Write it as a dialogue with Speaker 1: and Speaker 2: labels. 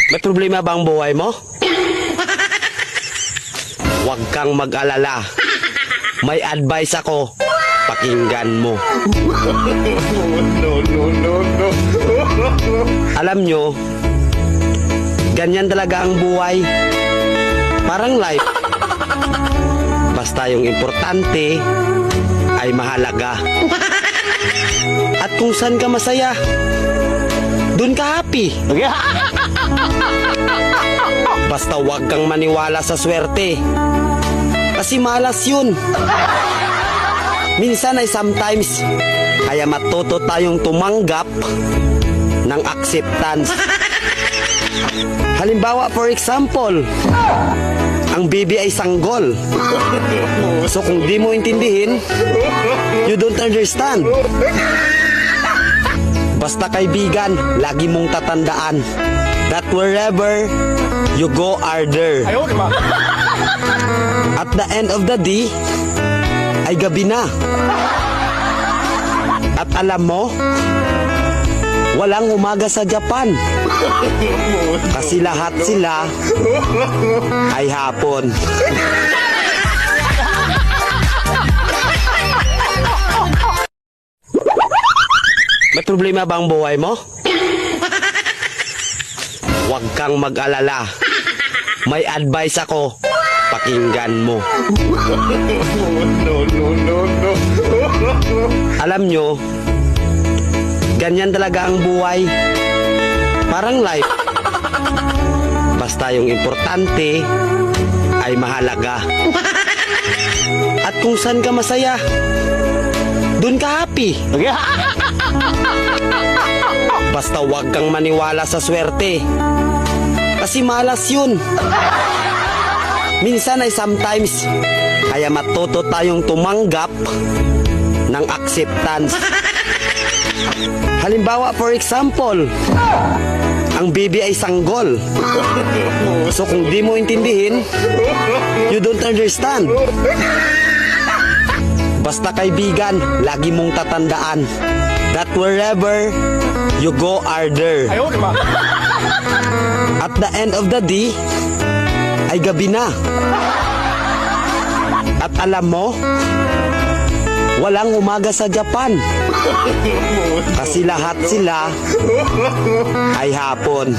Speaker 1: May problema ba ang buhay mo? Huwag kang mag-alala. May advice ako. Pakinggan mo. Alam nyo, ganyan talaga ang buhay. Parang life. Basta yung importante ay mahalaga. At kung saan ka masaya, dun ka happy. Basta wag kang maniwala sa swerte. Kasi malas yun. Minsan ay sometimes, kaya matuto tayong tumanggap ng acceptance. Halimbawa, for example, ang baby ay sanggol. So kung di mo intindihin, you don't understand. Basta kaibigan, lagi mong tatandaan that wherever you go are there. At the end of the day, ay gabi na. At alam mo, walang umaga sa Japan. Kasi lahat sila ay hapon. May problema ba ang buhay mo? Huwag kang mag-alala. May advice ako. Pakinggan mo. Alam nyo, ganyan talaga ang buhay. Parang life. Basta yung importante ay mahalaga. At kung saan ka masaya, dun ka happy. Basta wag kang maniwala sa swerte. Kasi malas yun. Minsan ay sometimes, kaya matuto tayong tumanggap ng acceptance. Halimbawa, for example, ang baby ay sanggol. So kung di mo intindihin, you don't understand. Basta kaibigan, lagi mong tatandaan that wherever you go are there. At the end of the day, ay gabi na. At alam mo, walang umaga sa Japan. Kasi lahat sila ay hapon.